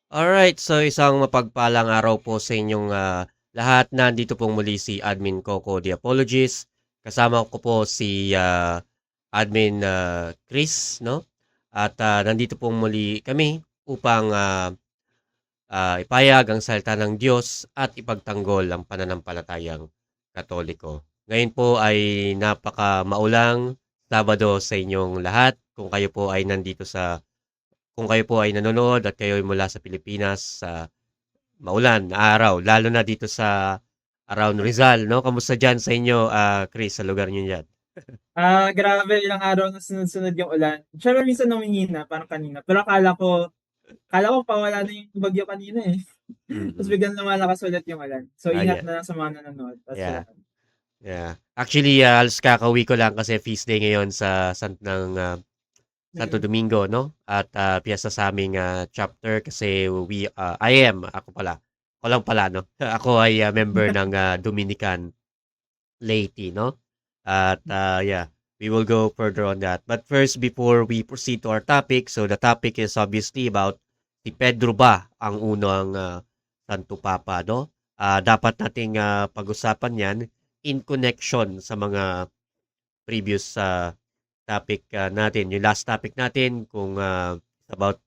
Alright, so isang mapagpalang araw po sa inyong lahat. Nandito pong muli si Admin Coco the Apologist. Kasama ko po si Admin Chris, no? At nandito pong muli kami upang ipayag ang salita ng Diyos at ipagtanggol ang pananampalatayang Katoliko. Ngayon po ay napaka maulang Sabado sa inyong lahat. Kung kayo po ay nanonood at kayo ay mula sa Pilipinas sa maulan na araw, lalo na dito sa around Rizal, no? Kamusta dyan sa inyo, Chris, sa lugar niyo dyan? Grabe ilang araw na sunod-sunod yung ulan. Siyempre minsan humihina, parang kanina. Pero akala ko pawala na yung bagyo kanina eh. Tapos Mm-mm. biglang lumalakas ulit yung ulan. So ingat Yeah. na lang sa mga nanonood. Yeah. Yeah. Actually, halos kakauwi ko lang kasi feast day ngayon sa Santo Domingo, no? At piyesta sa aming chapter kasi ako lang pala, no? Ako ay member ng Dominican laity, no? At yeah, we will go further on that. But first, before we proceed to our topic, so the topic is obviously about si Pedro ba ang unang Santo Papa, no? Dapat nating pag-usapan yan in connection sa mga previous topic natin. Yung last topic natin kung about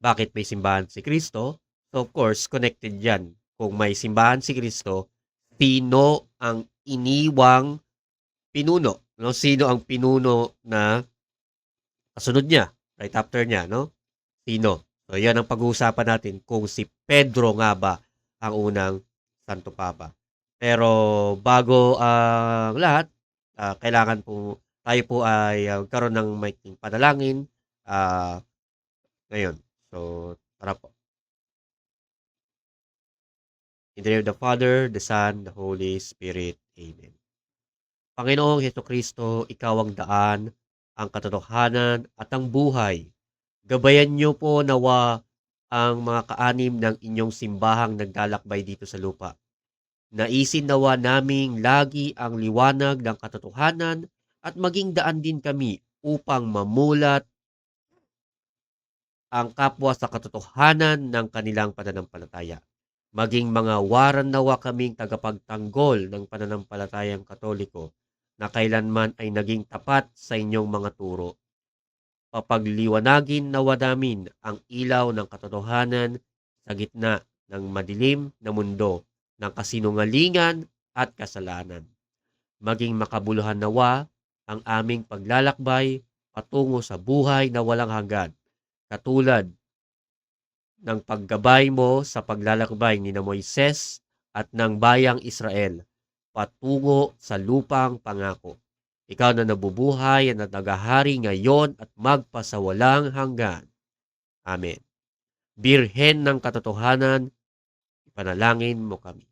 bakit may simbahan si Kristo. So of course, connected yan. Kung may simbahan si Kristo, sino ang iniwang pinuno? No? Sino ang pinuno na kasunod niya? Right after niya, no? Sino? So yan ang pag-uusapan natin kung si Pedro nga ba ang unang Santo Papa. Pero bago ang lahat, kailangan po tayo po ay magkaroon ng maiting panalangin ngayon. So, tara po. In the name of the Father, the Son, the Holy Spirit. Amen. Panginoong Hesukristo, ikaw ang daan, ang katotohanan at ang buhay. Gabayan niyo po nawa ang mga kaanim ng inyong simbahang naglalakbay dito sa lupa. Naisin nawa naming lagi ang liwanag ng katotohanan at maging daan din kami upang mamulat ang kapwa sa katotohanan ng kanilang pananampalataya. Maging mga waran nawa kaming tagapagtanggol ng pananampalatayang Katoliko na kailanman ay naging tapat sa inyong mga turo. Papagliwanagin nawa namin ang ilaw ng katotohanan sa gitna ng madilim na mundo ng kasinungalingan at kasalanan. Maging makabuluhan nawa ang aming paglalakbay patungo sa buhay na walang hanggan, katulad ng paggabay mo sa paglalakbay ni na Moises at ng bayang Israel patungo sa lupang pangako. Ikaw na nabubuhay at naghahari ngayon at magpasawalang hanggan. Amen. Birhen ng katotohanan, ipanalangin mo kami.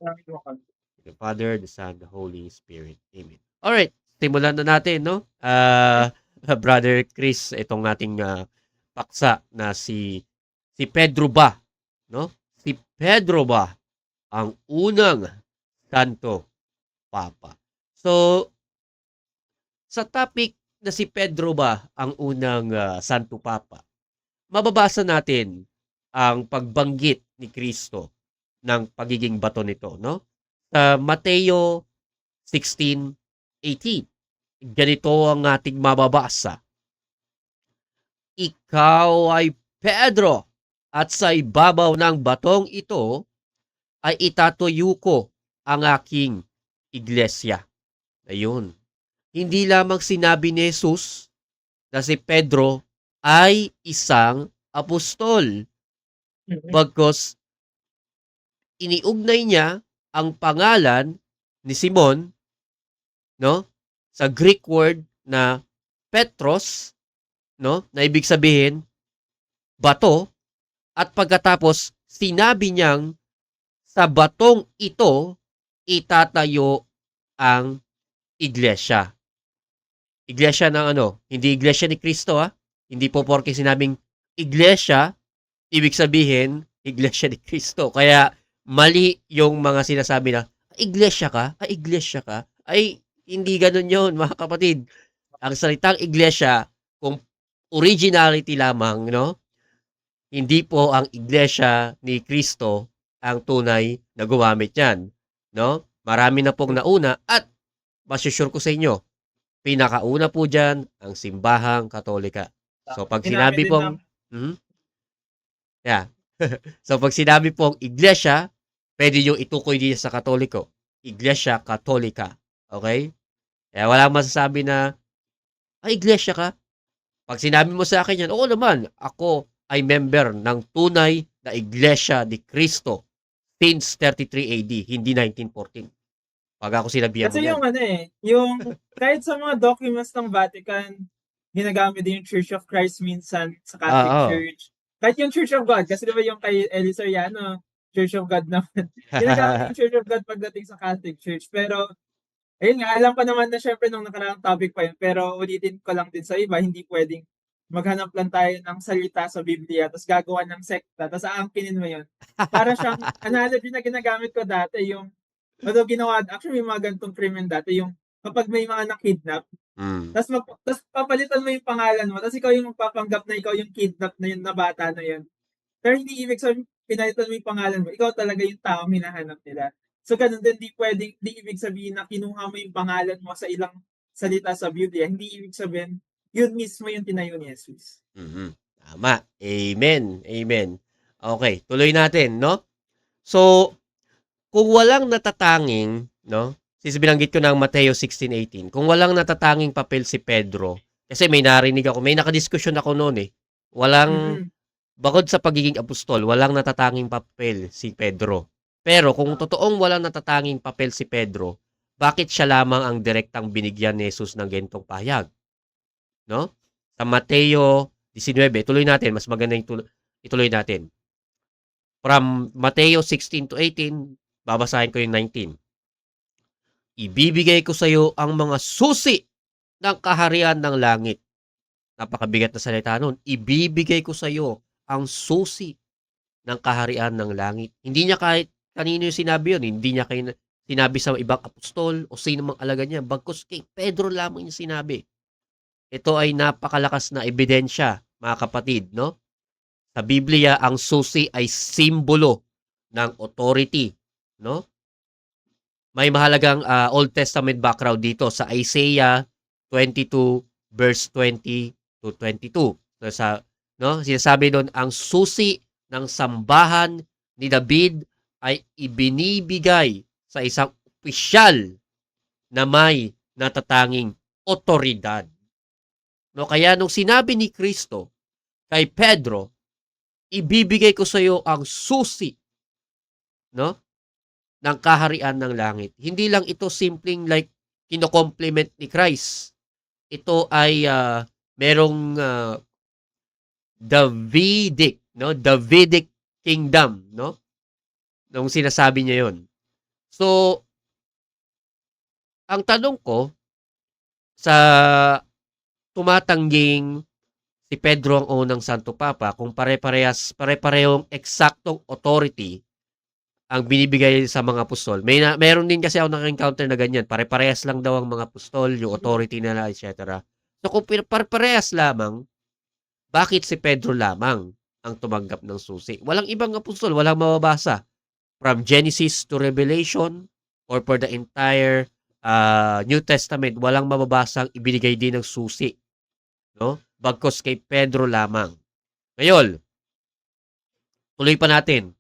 The Father, the Son, the Holy Spirit. Amen. Alright, simulan na natin, no? Brother Chris, itong ating paksa na si Pedro ba, no? Si Pedro ba ang unang Santo Papa? So, sa topic na si Pedro ba ang unang Santo Papa, mababasa natin ang pagbanggit ni Kristo ng pagiging bato nito, no? Sa Mateo 16:18. Ganito ang ating mababasa. Ikaw ay Pedro, at sa ibabaw ng batong ito ay itatuyo ko ang aking iglesia. Ayun. Hindi lamang sinabi ni Jesus na si Pedro ay isang apostol, Mm. bagkus iniugnay niya ang pangalan ni Simon, no? Sa Greek word na Petros, no? Na ibig sabihin bato, at pagkatapos sinabi niyang sa batong ito itatayo ang iglesia. Iglesia ng ano? Hindi iglesia ni Kristo, ha? Hindi po porke sinabing iglesia, ibig sabihin iglesia ni Kristo. Kaya mali yung mga sinasabi na iglesia ka? Ay, iglesia ka? Ay, hindi ganun yun, mga kapatid. Ang salitang iglesia, kung originality lamang, no? Hindi po ang iglesia ni Kristo ang tunay na gumamit yan, no? Marami na pong nauna at masusure ko sa inyo, pinakauna po dyan ang simbahang Katolika. So pag Sinabi sinabi din ng pong yeah. So pag sinabi pong iglesia, pwede yung itukoy din sa Katoliko. Iglesia Katolika. Okay? Kaya walang masasabi na, ay, iglesia ka? Pag sinabi mo sa akin yan, oo naman, ako ay member ng tunay na iglesia ni Kristo since 33 AD, hindi 1914. Pag ako sinabihan mo kasi yan. yung ano yung kahit sa mga documents ng Vatican, ginagamit din yung Church of Christ minsan sa Catholic Oo. Church. Kahit yung Church of God, kasi di ba yung kay Elisariano, Church of God naman. Ginagamit din yung Church of God pagdating sa Catholic Church. Pero, ayun nga, alam ko naman na syempre nung nakaraang topic pa yun, pero ulitin ko lang din sa iba, hindi pwedeng maghanap lang tayo ng salita sa Biblia, tapos gagawa ng sekta, tapos aangkinin mo yun. Para siyang analogy na ginagamit ko dati, yung although ginawa, actually may mga ganitong krimen dati, yung kapag may mga nakidnap, Mm. tapos papalitan mo yung pangalan mo, tapos ikaw yung magpapanggap na ikaw yung kidnap na yun, na bata na yun. Pero hindi ibig sabihin, pinalitan mo yung pangalan mo, ikaw talaga yung taong hinahanap nila. So ganun din, di ibig sabihin na kinuha mo yung pangalan mo sa ilang salita sa Biblia, hindi ibig sabihin, yun mismo yung tinayo ni Jesus. Mhm. Tama. Amen. Amen. Okay, tuloy natin, no? So, kung walang natatanging, no? Since binanggit ko ng Mateo 16:18, kung walang natatanging papel si Pedro, kasi may narinig ako, may nakadiskusyon ako noon eh. Walang, Mm-mm. bakod sa pagiging apostol, walang natatanging papel si Pedro. Pero kung totoong walang natatanging papel si Pedro, bakit siya lamang ang direktang binigyan ni Jesus ng gentong pahayag? No? Sa Mateo 19, tuloy natin, mas maganda yung ituloy natin. From Mateo 16-18, babasahin ko yung 19. Ibibigay ko sa iyo ang mga susi ng kaharian ng langit. Napakabigat na salita nun. Ibibigay ko sa iyo ang susi ng kaharian ng langit. Hindi niya kahit kanino yung sinabi yun. Hindi niya kayo sinabi sa ibang apostol o sino mang alagad niya. Bagkus kay Pedro lamang yung sinabi. Ito ay napakalakas na ebidensya, mga kapatid, no? Sa Biblia, ang susi ay simbolo ng authority, no? May mahalagang Old Testament background dito sa Isaiah 22 verse 20 to 22. So sa no, sinasabi doon ang susi ng sambahan ni David ay ibinibigay sa isang opisyal na may natatanging otoridad. No, kaya nung sinabi ni Kristo kay Pedro, ibibigay ko sa iyo ang susi, no, ng kaharian ng langit. Hindi lang ito simpleng like kino-compliment ni Christ. Ito ay merong Davidic, no? Davidic kingdom, no? Nung sinasabi niya 'yon. So, ang tanong ko sa tumatangging si Pedro ang unang Santo Papa kung pare-parehong eksaktong authority ang binibigay sa mga apostol. Meron din kasi ako naka-encounter na ganyan, pare-parehas lang daw ang mga apostol, yung authority nila, etc. So kung pare-parehas lamang, bakit si Pedro lamang ang tumanggap ng susi? Walang ibang apostol, walang mababasa. From Genesis to Revelation or for the entire New Testament, walang mababasang ibinigay din ng susi, no? Bagkus kay Pedro lamang. Ngayon, tuloy pa natin.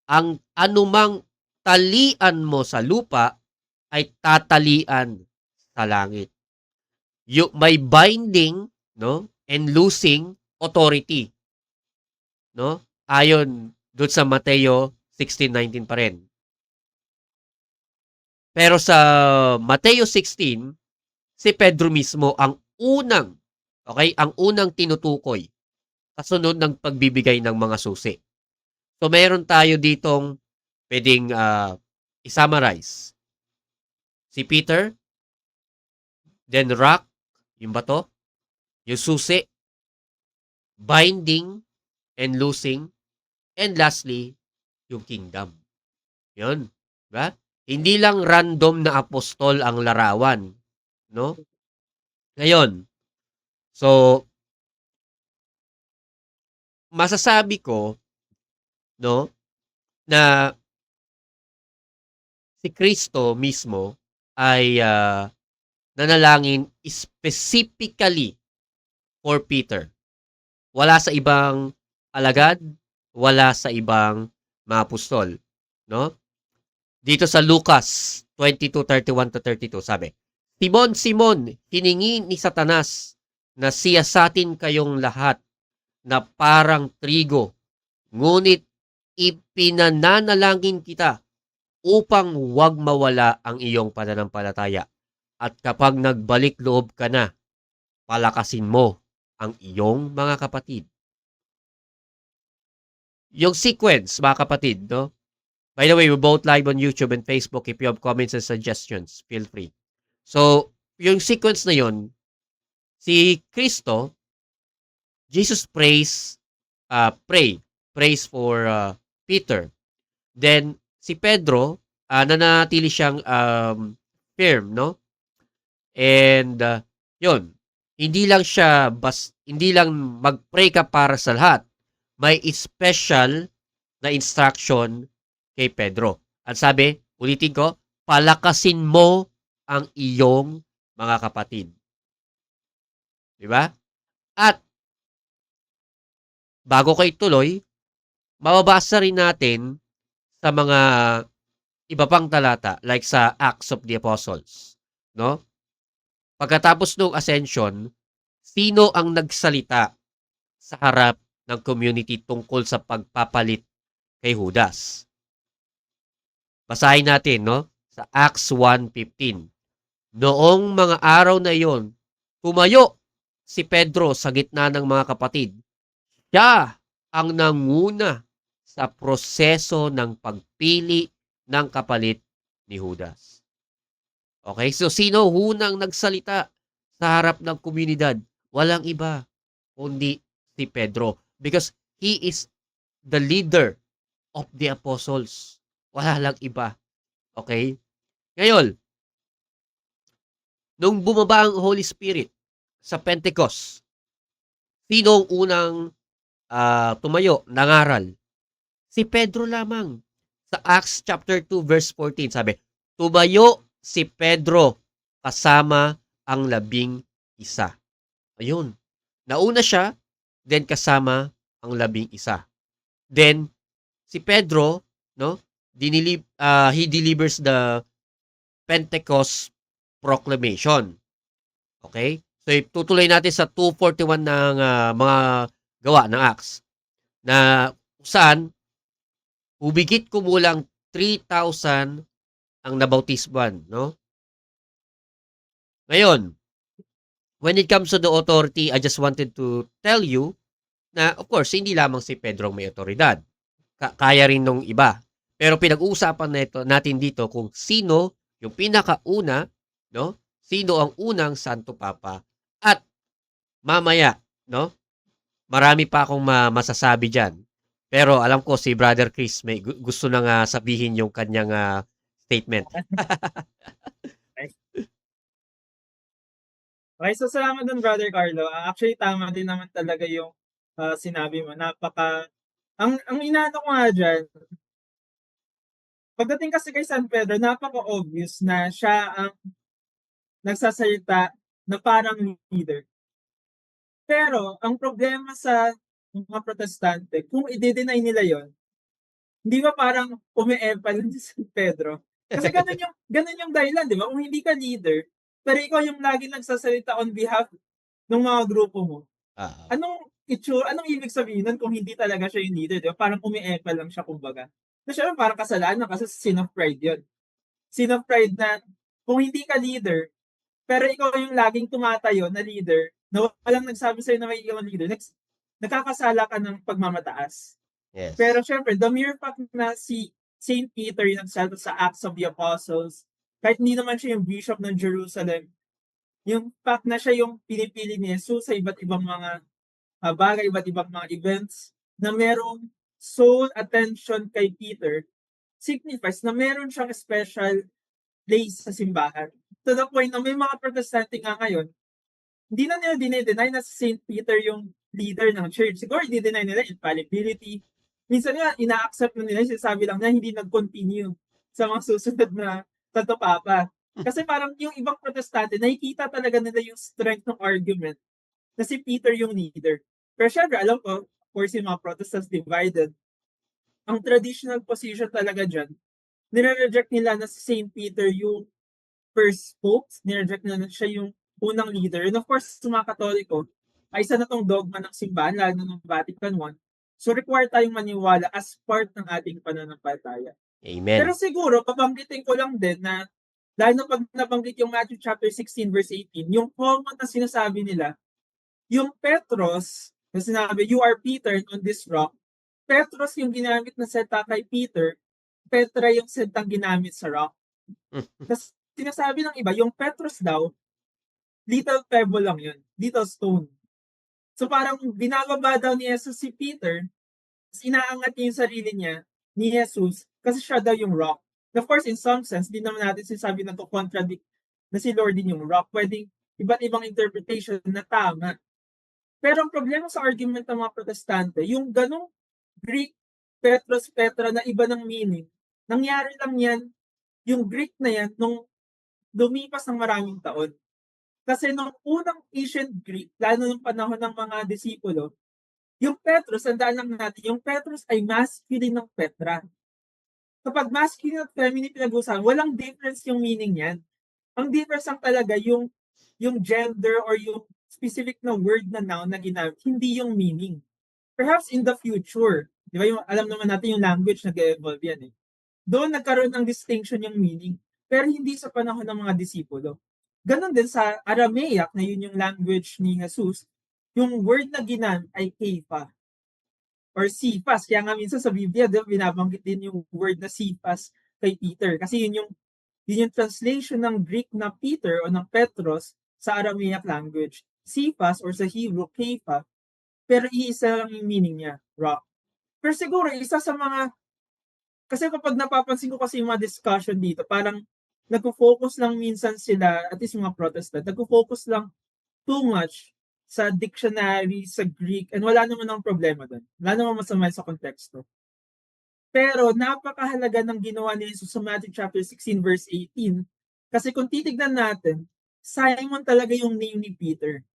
Ang anumang talian mo sa lupa ay tatalian sa langit. May binding, no, and loosing authority, no? Ayon doon sa Mateo 16:19 pa rin. Pero sa Mateo 16, si Pedro mismo ang unang, okay, ang unang tinutukoy kasunod ng pagbibigay ng mga susi. So meron tayo ditong pwedeng i-summarize. Si Peter, then rock, yung bato, yung susi, binding and loosing, and lastly, yung kingdom. Yun. Diba? Hindi lang random na apostol ang larawan. No? Ngayon, so, masasabi ko, no, na si Kristo mismo ay nanalangin specifically for Peter. Wala sa ibang alagad, wala sa ibang mga apostol, no? Dito sa Lucas 22:31-32 sabi, Simon, Simon, hiningi ni Satanas na siyasatin kayong lahat na parang trigo, ngunit ipinananalangin kita upang huwag mawala ang iyong pananampalataya. At kapag nagbalik loob ka na, palakasin mo ang iyong mga kapatid. Yung sequence, mga kapatid, no? By the way, we're both live on YouTube and Facebook. If you have comments and suggestions, feel free. So, yung sequence na yun, si Kristo, Jesus prays for Peter. Then, si Pedro, nanatili siyang firm, no? And, yun, hindi lang mag-pray ka para sa lahat. May special na instruction kay Pedro. At sabi, ulitin ko, palakasin mo ang iyong mga kapatid. Diba? At, bago ko ituloy, mababasa rin natin sa mga iba pang talata, like sa Acts of the Apostles. No? Pagkatapos ng ascension, sino ang nagsalita sa harap ng community tungkol sa pagpapalit kay Judas? Basahin natin, no? Sa Acts 1:15. Noong mga araw na iyon, tumayo si Pedro sa gitna ng mga kapatid. Siya ang nanguna sa proseso ng pagpili ng kapalit ni Judas. Okay, so sino hunang nagsalita sa harap ng komunidad? Walang iba, kundi si Pedro. Because he is the leader of the apostles. Wala lang iba. Okay? Ngayon, nung bumaba ang Holy Spirit sa Pentecost, sino ang unang tumayo, nangaral? Si Pedro lamang. Sa Acts chapter 2 verse 14, sabi, tumayo si Pedro kasama ang 11. Ayun. Nauna siya, then kasama ang 11. Then, si Pedro, no, he delivers the Pentecost proclamation. Okay? So, tutuloy natin sa 2:41 ng mga gawa ng Acts na saan hubigit kumulang 3,000 ang nabautisban, no? Ngayon, when it comes to the authority, I just wanted to tell you na of course, hindi lamang si Pedro ang may otoridad. Kaya rin nung iba. Pero pinag-uusapan natin dito kung sino yung pinakauna, no? Sino ang unang Santo Papa at mamaya no? Marami pa akong masasabi diyan. Pero alam ko si Brother Chris may gusto nang sabihin yung kanyang statement. Okay. Okay, so salamat dun, Brother Carlo. Actually, tama din naman talaga yung sinabi mo. Ang inaano ko nga dyan, pagdating kasi kay San Pedro, napaka-obvious na siya ang nagsasalita na parang leader. Pero, ang problema sa mga protestante, kung i-deny nila yon, hindi ba parang umi-empal si San Pedro? Kasi ganun yung dahilan, di ba? Kung hindi ka leader, pero ikaw yung lagi nagsasalita on behalf ng mga grupo mo, Oo. anong ibig sabihin nun kung hindi talaga siya yung leader, di ba? Parang umi-empal lang siya, kumbaga. So, syempre, parang kasalanan kasi sin of pride yun. Sin of pride na kung hindi ka leader, pero ikaw yung laging tumatayo na leader, na walang nagsabi sa'yo na may ikaw leader, nakakasala ka ng pagmamataas. Pero Yes. syempre, the mere fact na si Saint Peter yung nagsalta sa Acts of the Apostles, kahit hindi naman siya yung bishop ng Jerusalem, yung fact na siya yung pinipili ni Jesus sa iba't ibang mga bagay, iba't ibang mga events, na merong sole attention kay Peter, signifies na meron siyang special place sa simbahan. To the point na may mga protestante nga ngayon, hindi na nila dinedeny na si Saint Peter yung leader ng church. Siguro dinedeny nila infallibility. Minsan nga, ina-accept na nila, sinasabi lang na hindi nag-continue sa mga susunod na Santo Papa. Kasi parang yung ibang protestante, nakikita talaga nila yung strength ng argument na si Peter yung leader. Pero syempre, alam ko, of course, yung mga Protestants divided. Ang traditional position talaga dyan, nire-reject nila na si Saint Peter yung first pope, nire-reject nila na siya yung unang leader. And of course, sa mga Katoliko, ay isa na tong dogma ng simbahan, lalo ng Vatican I. So, required tayong maniwala as part ng ating pananampalataya. Pero Amen. siguro, babanggitin ko lang din na, dahil na pag nabanggit yung Matthew chapter 16 verse 18, yung common na sinasabi nila, yung Petros, na sinabi, you are Peter on this rock, Petros yung ginamit na salita kay Peter, Petra yung salitang ginamit sa rock. Tapos sinasabi ng iba, yung Petros daw, little pebble lang yun, little stone. So parang binababa daw ni Jesus si Peter, tapos inaangat niya yung sarili niya, ni Jesus, kasi siya daw yung rock. Of course, in some sense, di naman natin sinasabi na to contradict na si Lord din yung rock. Pwedeng iba't ibang interpretation na tama. Pero ang problema sa argument ng mga protestante, yung ganong Greek Petros Petra na iba ng meaning, nangyari lang yan, yung Greek na yan, nung lumipas ng maraming taon. Kasi nung unang ancient Greek, lalo nung panahon ng mga disipulo, yung Petros, tandaan lang natin, yung Petros ay masculine ng Petra. Kapag masculine at feminine pinag-usapan, walang difference yung meaning yan. Ang difference lang talaga yung gender or yung specific na word na noun na ginamit, hindi yung meaning. Perhaps in the future, di ba, yung, alam naman natin yung language nag-evolve yan eh. Doon nagkaroon ng distinction yung meaning, pero hindi sa panahon ng mga disipulo. Ganon din sa Aramaic, na yun yung language ni Jesus, yung word na ginamit ay Kepha or Cephas. Kaya nga minsan sa Biblia, binabanggit din yung word na Cephas kay Peter. Kasi yun yung translation ng Greek na Peter o ng Petros sa Aramaic language. Cephas or sa Hebrew, Kepha, pero iisa lang yung meaning niya, rock. Pero siguro, isa sa mga, kasi kapag napapansin ko kasi yung mga discussion dito, parang nagpo-focus lang minsan sila, at least mga Protestant, nagpo-focus lang too much sa dictionary, sa Greek, and wala naman ang problema doon. Wala naman masama sa konteksto. Pero napakahalaga ng ginawa ni Jesus sa Matthew chapter 16 verse 18, kasi kung titignan natin, Simon talaga yung name ni Peter.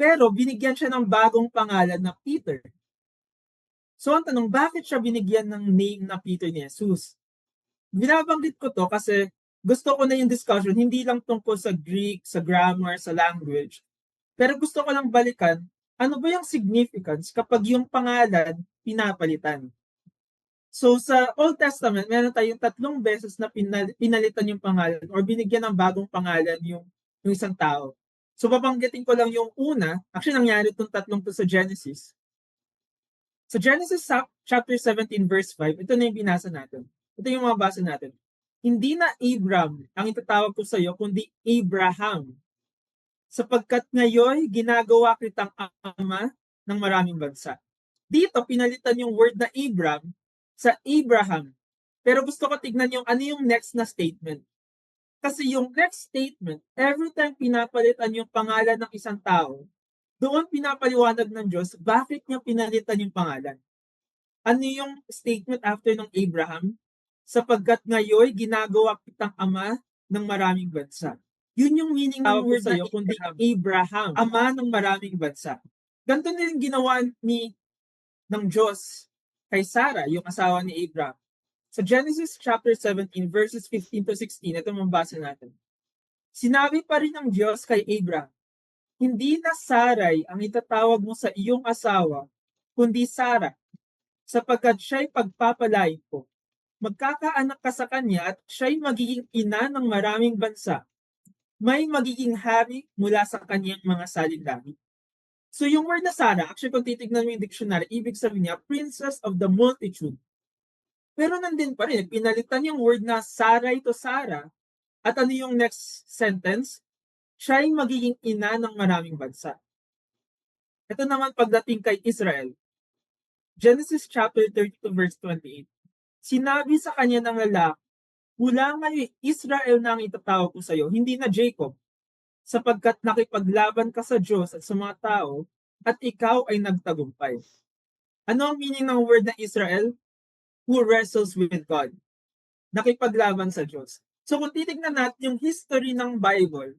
Pero binigyan siya ng bagong pangalan na Peter. So ang tanong, bakit siya binigyan ng name na Peter ni Jesus? Binabanggit ko to kasi gusto ko na yung discussion, hindi lang tungkol sa Greek, sa grammar, sa language. Pero gusto ko lang balikan, ano ba yung significance kapag yung pangalan pinapalitan? So sa Old Testament, meron tayong 3 beses na pinalitan yung pangalan or binigyan ng bagong pangalan yung isang tao. So babanggitin ko lang yung una, actually nangyari itong 3 to sa Genesis. Sa Genesis chapter 17 verse 5, ito na yung binasa natin. Ito yung mga basa natin. Hindi na Abram ang itatawag ko sa iyo, kundi Abraham. sapagkat ngayon ginagawa kitang ama ng maraming bansa. Dito, pinalitan yung word na Abram sa Abraham. Pero gusto ko tignan yung ano yung next na statement. Kasi yung next statement, every time pinapalitan yung pangalan ng isang tao, doon pinapaliwanag ng Diyos bakit niya pinalitan yung pangalan. Ano yung statement after ng Abraham? Sapagkat ngayon ginagawa kitang ama ng maraming bansa. Yun yung meaning ng word na kundi Abraham, ama ng maraming bansa. Ganito din ginawa ng Diyos kay Sarah, yung asawa ni Abraham. Sa Genesis chapter 17 verses 15 to 16, ito mabasa natin. Sinabi pa rin ng Diyos kay Abraham, hindi na Sarai ang itatawag mo sa iyong asawa, kundi Sarah, sapagkat siya'y pagpapalain ko. Magkakaanak ka sa kanya at siya'y magiging ina ng maraming bansa. May magiging hari mula sa kanyang mga salindami. So yung word na Sarah, actually kung titignan mo yung dictionary, ibig sabihin niya, princess of the multitude. Pero nandun pa rin, pinalitan yung word na Sarai to Sarah. At ano yung next sentence? Siya'y magiging ina ng maraming bansa. Ito naman pagdating kay Israel. Genesis chapter 32 verse 28. Sinabi sa kanya ng lalaki, mula ngayon Israel na ang itatawag ko sa iyo, hindi na Jacob, sapagkat nakipaglaban ka sa Diyos at sa mga tao, at ikaw ay nagtagumpay. Ano ang meaning ng word na Israel? Who wrestles with God. Nakipaglaban sa Diyos. So kung titignan natin yung history ng Bible,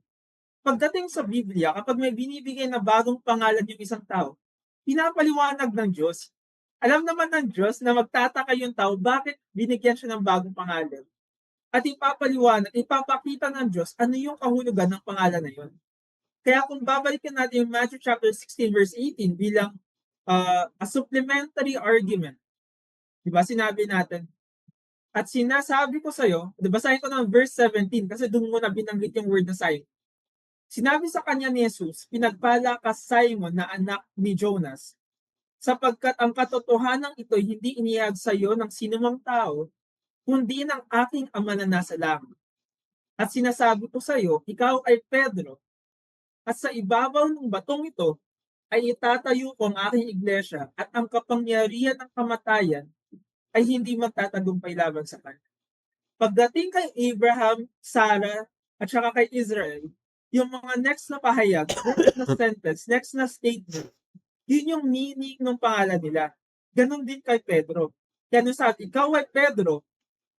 pagdating sa Biblia, kapag may binibigay na bagong pangalan yung isang tao, pinapaliwanag ng Diyos. Alam naman ng Diyos na magtataka yung tao bakit binigyan siya ng bagong pangalan. At ipapaliwanag, ipapakita ng Diyos ano yung kahulugan ng pangalan na yun. Kaya kung babalikan natin yung Matthew chapter 16 verse 18 bilang a supplementary argument, di ba sinabi natin, at sinasabi ko sa iyo, basahin ko ng verse 17 kasi doon muna binanggit yung word na sign. Sinabi sa kanya ni Jesus, pinagpala ka Simon na anak ni Jonas, sapagkat ang katotohanan ito hindi inihayag sa iyo ng sinumang tao, kundi ng aking ama na nasa langit. At sinasabi ko sa iyo, ikaw ay Pedro, at sa ibabaw ng batong ito ay itatayo ko ang aking iglesia at ang kapangyarihan ng kamatayan ay hindi magtatagumpay laban sa kanya. Pagdating kay Abraham, Sarah, at saka kay Israel, yung mga next na pahayag, next na sentence, next na statement, yun yung meaning ng pangalan nila. Ganon din kay Pedro. Kaya nung sabi, ikaw ay Pedro,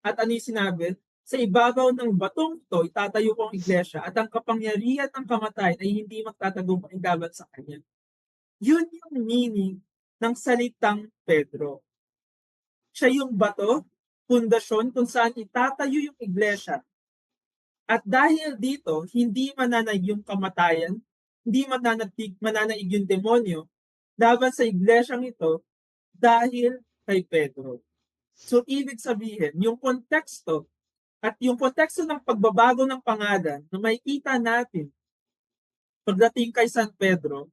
at ano yung sinabi? Sa ibabaw ng batong ito, itatayo ko ang iglesia at ang kapangyarihan ng kamatayan ay hindi magtatagumpay laban sa kanya. Yun yung meaning ng salitang Pedro. Siya yung bato, pundasyon kung saan itatayo yung iglesia. At dahil dito, hindi mananaig yung kamatayan, hindi mananaig yung demonyo laban sa iglesyang ito dahil kay Pedro. So, ibig sabihin, yung konteksto ng pagbabago ng pangalan na makikita natin pagdating kay San Pedro,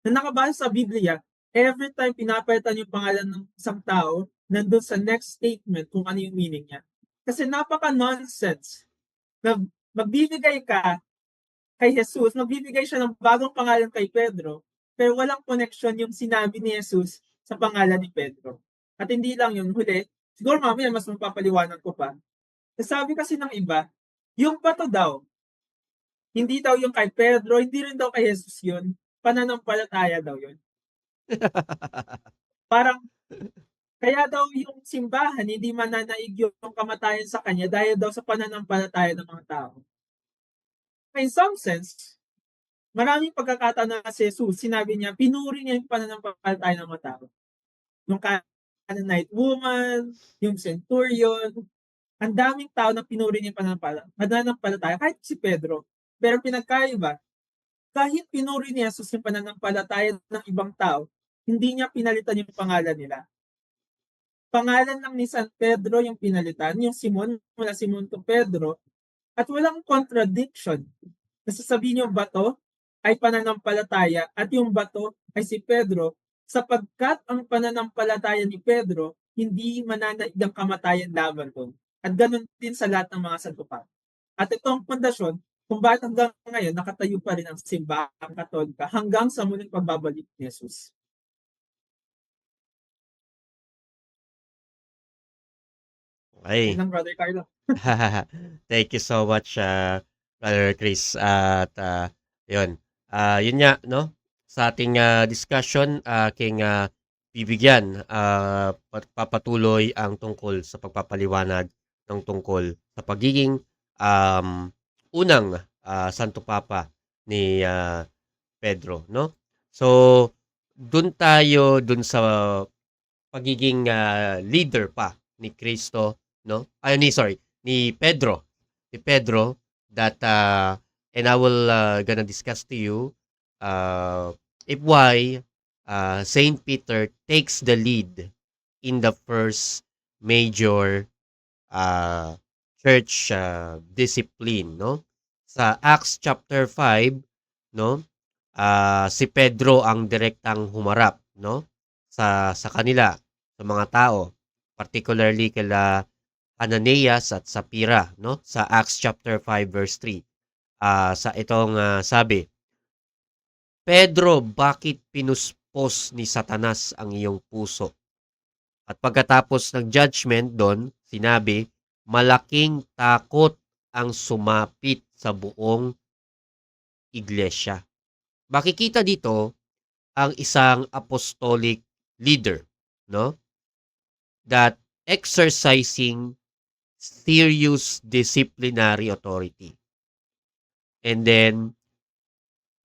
na nakabasa sa Biblia, every time pinapalitan yung pangalan ng isang tao, nandun sa next statement kung ano yung meaning niya. Kasi napaka-nonsense na magbibigay ka kay Jesus, magbibigay siya ng bagong pangalan kay Pedro, pero walang connection yung sinabi ni Jesus sa pangalan ni Pedro. At hindi lang yun, huli, siguro mamaya mas mapapaliwanag ko pa. Sabi kasi ng iba, yung bato daw, hindi daw yung kay Pedro, hindi rin daw kay Jesus yun, pananampalataya daw yun. Parang, kaya daw yung simbahan, hindi mananaig yung kamatayan sa kanya dahil daw sa pananampalataya ng mga tao. In some sense, maraming pagkakataon na si Jesus, sinabi niya, pinuri niya yung pananampalataya ng mga tao. Yung Canaanite woman, yung centurion, ang daming tao na pinuri niya yung pananampalataya, kahit si Pedro. Pero pinagkaiba, kahit pinuri ni Jesus yung pananampalataya ng ibang tao, hindi niya pinalitan yung pangalan nila. Pangalan lang ni San Pedro yung pinalitan, yung Simon, mula Simon to Pedro, at walang contradiction. Nasasabihin yung bato ay pananampalataya at yung bato ay si Pedro, sapagkat ang pananampalataya ni Pedro hindi mananaig ang kamatayan laban doon. At ganun din sa lahat ng mga santukan. At itong pundasyon, kung bakit hanggang ngayon nakatayo pa rin ang simbahang Katolika hanggang sa muling pagbabalik ni Jesus. Yun Okay. lang, Brother Carlo. Thank you so much, Brother Chris. At yun, yun nga, no? Sa ating discussion, aking bibigyan, papatuloy ang tungkol sa pagpapaliwanag ng tungkol sa pagiging unang Santo Papa ni Pedro, no? So, dun sa pagiging leader pa ni Cristo, no? Ay, sorry, ni Pedro. Ni Pedro that and I will gonna discuss to you if why Saint Peter takes the lead in the first major uh, church discipline, no? Sa Acts chapter 5, no? Si Pedro ang direktang humarap, no? Sa kanila, sa mga tao, particularly kila Ananias at Sapphira, no? Sa Acts chapter 5 verse 3. Sa itong sabi, Pedro, bakit pinuspos ni Satanas ang iyong puso? At pagkatapos ng judgment doon, sinabi, malaking takot ang sumapit sa buong iglesia. Makikita dito ang isang apostolic leader, no? That exercising serious disciplinary authority. And then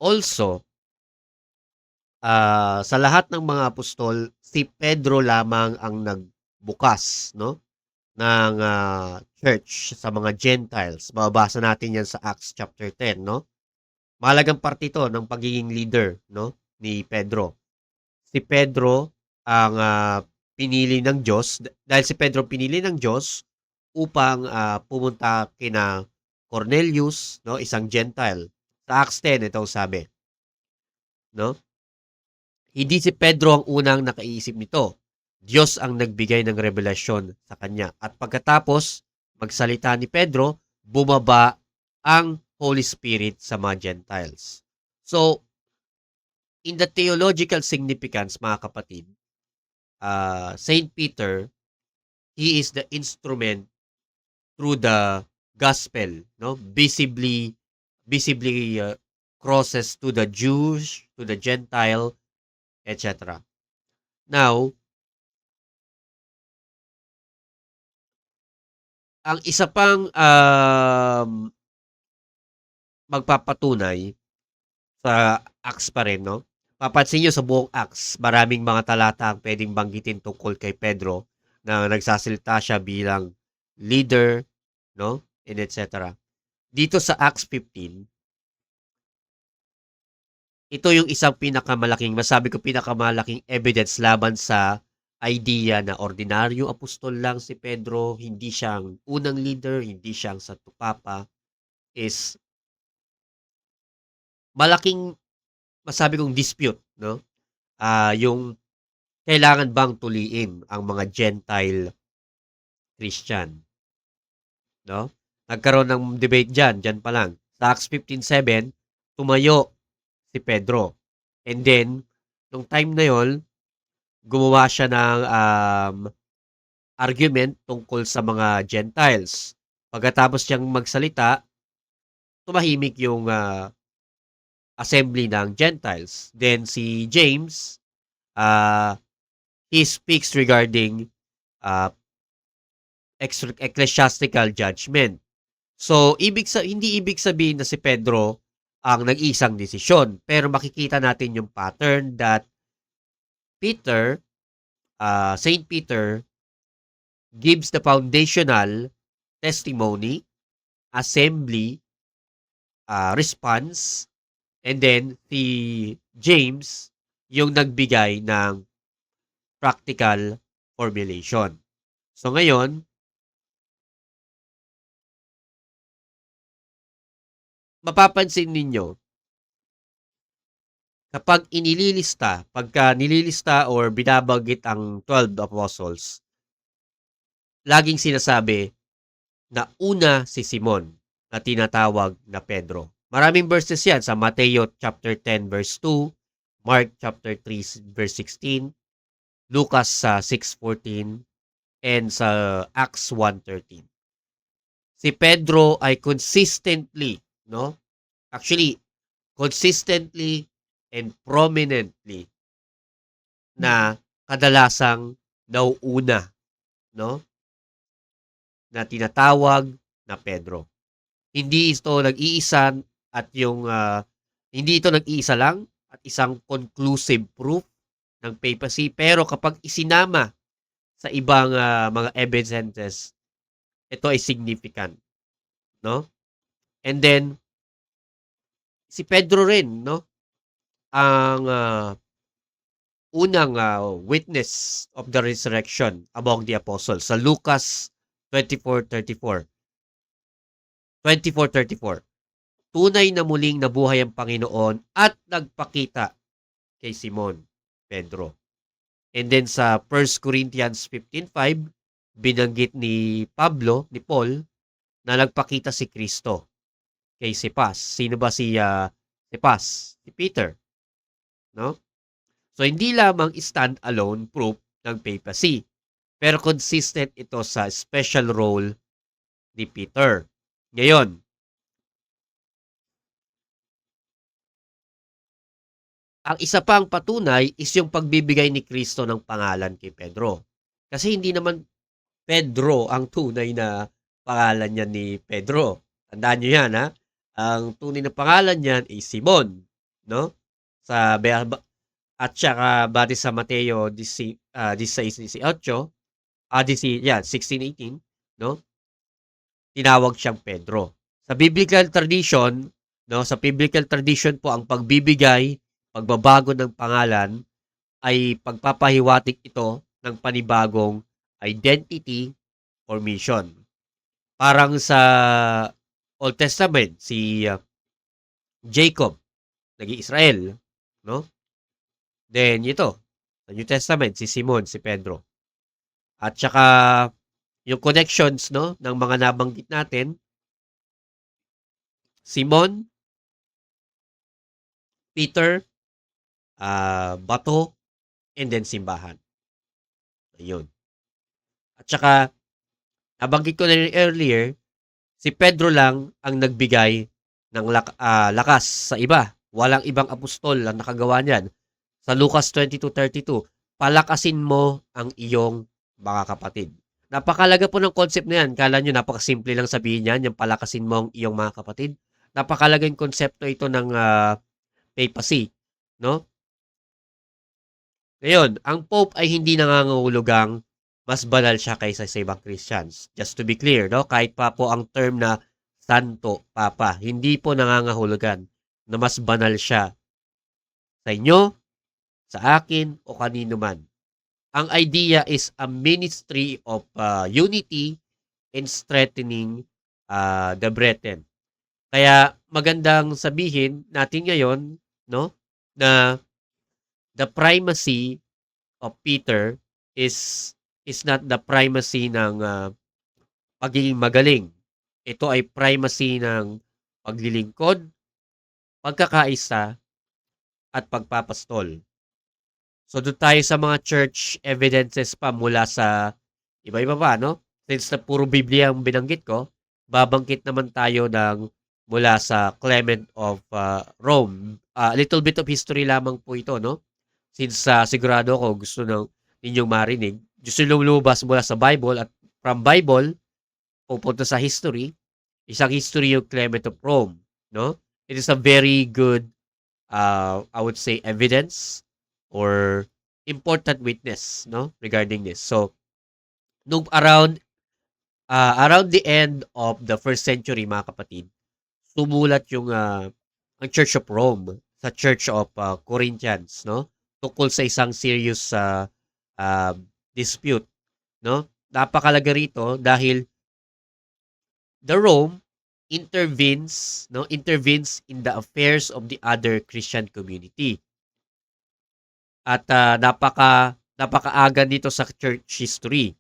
also sa lahat ng mga apostol, si Pedro lamang ang nagbukas, no? Ng church sa mga Gentiles. Mababasa natin yan sa Acts chapter 10, no? Mahalagang parte ito ng pagiging leader, no? Ni Pedro. Si Pedro ang pinili ng Diyos, dahil si Pedro pinili ng Diyos upang pumunta kina Cornelius, no? Isang Gentile. Sa Acts 10, ito sabi, no? Hindi si Pedro ang unang nakaisip nito. Diyos ang nagbigay ng revelasyon sa kanya. At pagkatapos magsalita ni Pedro, bumaba ang Holy Spirit sa mga Gentiles. So, in the theological significance, mga kapatid, Saint Peter, he is the instrument through the gospel, no? Visibly crosses to the Jews, to the Gentile, etc. Now, ang isa pang magpapatunay sa Acts pa rin, no? Papansin nyo sa buong Acts, maraming mga talata ang pwedeng banggitin tungkol kay Pedro na nagsasalita siya bilang leader, no? And etc. Dito sa Acts 15, ito yung isang masabi ko pinakamalaking evidence laban sa idea na ordinaryong apostol lang si Pedro, hindi siyang unang leader, hindi siyang Santo Papa, is malaking masabi kong dispute, no? Yung kailangan bang tuliin ang mga Gentile Christian, no? Nagkaroon ng debate diyan pa lang. Sa Acts 15:7, tumayo si Pedro. And then, nung time na yon, gumawa siya ng argument tungkol sa mga Gentiles. Pagkatapos niyang magsalita, tumahimik yung assembly ng Gentiles. Then si James, he speaks regarding ecclesiastical judgment. So, hindi ibig sabihin na si Pedro ang nag-isang desisyon. Pero makikita natin yung pattern that Peter, Saint Peter, gives the foundational testimony, assembly, response, and then si James, yung nagbigay ng practical formulation. So ngayon, mapapansin ninyo, kapag pagka nililista or binabanggit ang 12 apostles, laging sinasabi na una si Simon. na tinatawag na Pedro. Maraming verses yan sa Mateo chapter 10 verse 2, Mark chapter 3 verse 16, Lucas sa 6:14, and sa Acts 1:13. Si Pedro ay consistently, no? Actually, consistently and prominently na kadalasang nauuna, no? Na tinatawag na Pedro. Hindi ito nag-iisa at hindi ito nag-iisa lang at isang conclusive proof ng papacy, pero kapag isinama sa ibang mga evidences, ito ay significant, no? And then si Pedro rin, no, ang unang witness of the resurrection among the apostles sa Lucas 24:34. 24:34. Tunay na muling nabuhay ang Panginoon at nagpakita kay Simon Pedro. And then sa 1 Corinthians 15:5, binanggit ni Paul, na nagpakita si Kristo kay Cephas. Sino ba si Cephas? Si Peter, no? So hindi lamang stand-alone proof ng papacy, pero consistent ito sa special role ni Peter. Ngayon, ang isa pang patunay is yung pagbibigay ni Kristo ng pangalan kay Pedro. Kasi hindi naman Pedro ang tunay na pangalan niya ni Pedro. Tandaan niyo yan, ha? Ang tunay na pangalan niyan ay Simon, no? At saka base sa Mateo 16:18, 16:18, no? Tinawag siyang Pedro. Sa biblical tradition, no, sa biblical tradition po ang pagbabago ng pangalan ay pagpapahiwatig ito ng panibagong identity or mission. Parang sa Old Testament, si Jacob, naging Israel, no? Then ito, sa New Testament, si Simon, si Pedro. At saka yung connections, no, ng mga nabanggit natin, Simon, Peter, bato, and then simbahan. Ayun. At saka, nabanggit ko na rin earlier, si Pedro lang ang nagbigay ng lakas sa iba. Walang ibang apostol ang nakagawa niyan. Sa Lucas 22:32, palakasin mo ang iyong mga kapatid. Napakalaga po ng concept na yan. Kala nyo napakasimple lang sabihin yan, yung palakasin mo ang iyong mga kapatid. Napakalagang konsepto ito ng papacy, no? Ngayon, ang Pope ay hindi nangangahulugang mas banal siya kaysa sa ibang Christians. Just to be clear, no? Kahit pa po ang term na Santo Papa, hindi po nangangahulugan na mas banal siya sa inyo, sa akin, o kanino man. Ang idea is a ministry of unity and strengthening the brethren. Kaya magandang sabihin natin ngayon, no, na the primacy of Peter is not the primacy ng pagiging magaling. Ito ay primacy ng paglilingkod, pagkakaisa, at pagpapastol. So doon tayo sa mga church evidences pa mula sa iba-iba pa, no? Since na puro Biblia ang binanggit ko, babangkit naman tayo ng mula sa Clement of Rome. A little bit of history lamang po ito, no? Since sigurado ko gusto ninyong marinig. Gusto nyo lumabas mula sa Bible at from Bible, pupunta sa history. Isang history yung Clement of Rome, no? It is a very good, I would say, evidence or important witness, no, regarding this. So nung around the end of the 1st century, mga kapatid, sumulat yung ang Church of Rome sa Church of Corinthians, no, tungkol sa isang serious dispute, no. Napakalaga rito dahil the Rome intervenes in the affairs of the other Christian community. At napakaaga nito sa church history.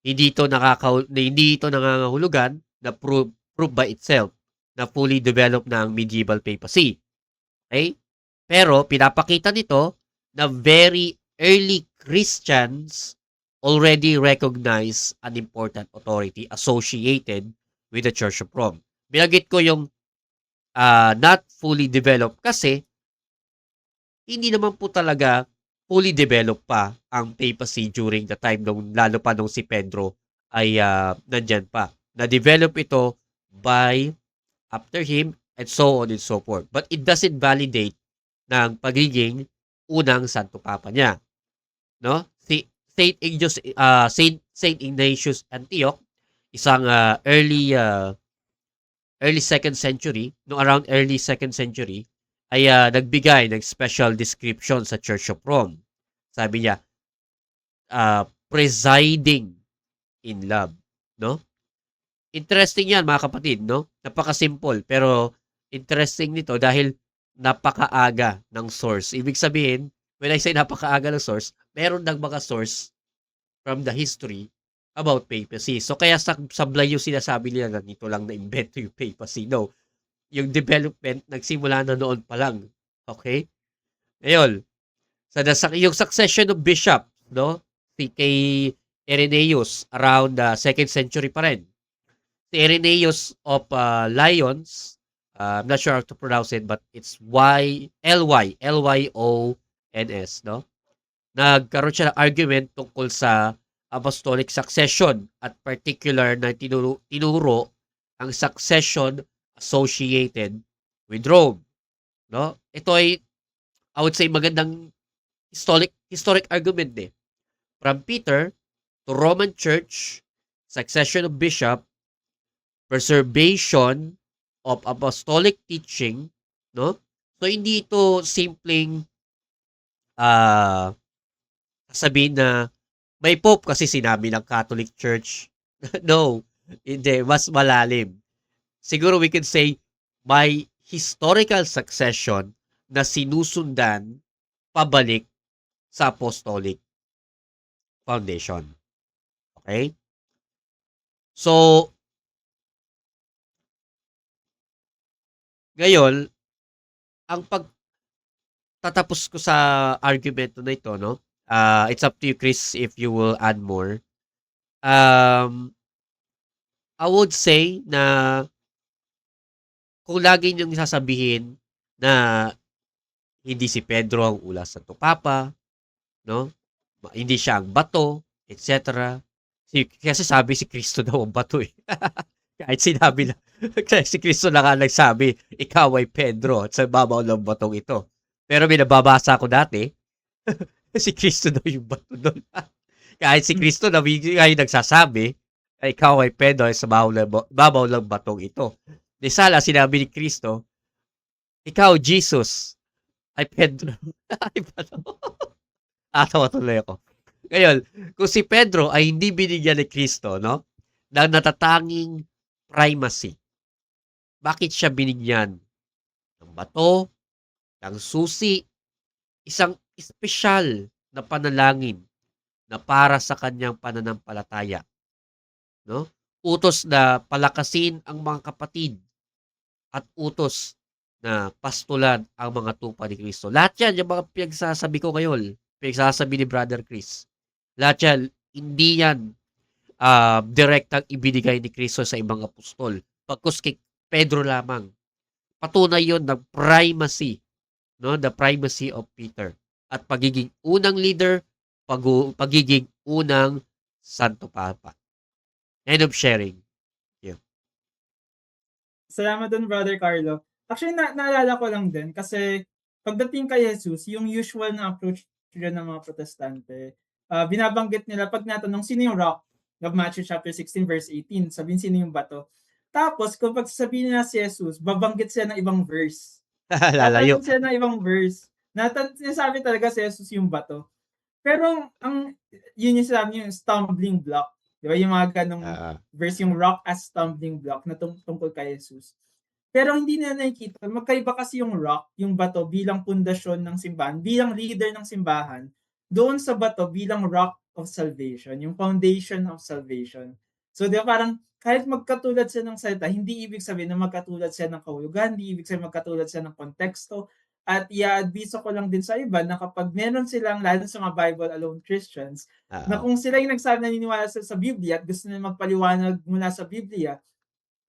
Hindi ito nangangahulugan na prove by itself na fully developed na ang medieval papacy. Okay? Pero pinapakita nito na very early Christians already recognize an important authority associated with the Church of Rome. Binanggit ko yung not fully developed kasi hindi naman po talaga fully developed pa ang papacy during the time lalo pa nung si Pedro ay nandyan pa. Na-develop ito by after him and so on and so forth. But it doesn't validate ng pagiging unang Santo Papa niya. No? Si Saint Ignatius Antioch, isang early 2nd century, no around early 2nd century, ay nagbigay ng special description sa Church of Rome. Sabi niya, presiding in love, no? Interesting 'yan mga kapatid, no? Napaka-simple pero interesting nito dahil napakaaga ng source. Ibig sabihin, when I say napakaaga ng source, meron ng mga source from the history about papacy. So kaya sablay yung sinasabi nila na nito lang na-invento yung papacy. No, yung development nagsimula na noon pa lang. Okay? Ngayon, yung succession of bishop, no? Si kay Irenaeus around 2nd century pa rin. Si Irenaeus of Lyons, I'm not sure how to pronounce it, but it's Lyons, no? Nagkaroon siya ng argument tungkol sa apostolic succession at particular na tinuro ang succession associated with Rome, no? Ito ay I would say magandang historic argument eh. From Peter to Roman Church, succession of bishop, preservation of apostolic teaching, no? So hindi ito simpleng sasabihin na may pope kasi sinabi ng Catholic Church. No, hindi, mas malalim. Siguro we could say may historical succession na sinusundan pabalik sa apostolic foundation. Okay? So, ngayon, ang pagtatapos ko sa argumento na ito, no? It's up to you, Chris, if you will add more. I would say na kung lagi niyong sasabihin na hindi si Pedro ang ula Santo Papa, no? Hindi siya ang bato, etc. Kasi sabi si Kristo daw ang bato eh. Kahit sinabi na, kasi si Kristo na nga nagsabi, ikaw ay Pedro at sa babaw ng batong ito. Pero may nababasa ko dati, si Kristo daw yung bato doon. Kahit si Kristo na ay nagsasabi, ikaw ay Pedro sa babaw ng batong ito. Di sala sinabi ni Kristo, ikaw Jesus ay Pedro. Ay bato. Atawa tuloy ako. Ngayon, kung si Pedro ay hindi binigyan ni Kristo, no, ng natatanging primacy, bakit siya binigyan ng bato, ng susi, isang espesyal na panalangin na para sa kanyang pananampalataya, no? Utos na palakasin ang mga kapatid at utos na pastulan ang mga tupa ni Kristo. Lahat yan, yung mga pinagsasabi ko ngayon, pinagsasabi ni Brother Chris. Lahat yan, hindi yan direktang ibinigay ni Kristo sa ibang apostol. Pagkus kay Pedro lamang. Patunay yon ng primacy, no? The primacy of Peter. At pagiging unang leader, pagiging unang Santo Papa. End of sharing. Salamat dun, Brother Carlo. Actually, naalala ko lang din kasi pagdating kay Jesus, yung usual na approach nila ng mga protestante, binabanggit nila pag natanong sino yung rock of Matthew chapter 16 verse 18, sabihin sino yung bato. Tapos kung pagsasabihin nila si Jesus, babanggit sila ng ibang verse. Lalayo. Tatanong sila ng ibang verse. Sinasabi talaga si Jesus yung bato. Pero yun yung sinabi yung stumbling block. Di ba? Yung mga ganong verse, yung rock as stumbling block na tungkol kay Jesus. Pero hindi na nakikita. Magkaiba kasi yung rock, yung bato bilang pundasyon ng simbahan, bilang leader ng simbahan, doon sa bato bilang rock of salvation, yung foundation of salvation. So di ba parang kahit magkatulad siya ng salita, hindi ibig sabihin na magkatulad siya ng kahulugan, hindi ibig sabihin magkatulad siya ng konteksto. At i-aadviso ko lang din sa iba na kapag meron silang, lalo sa mga Bible-alone Christians, na Oo. kung sila yung nagsabi naniniwala sila sa Biblia at gusto nila magpaliwanag mula sa Biblia,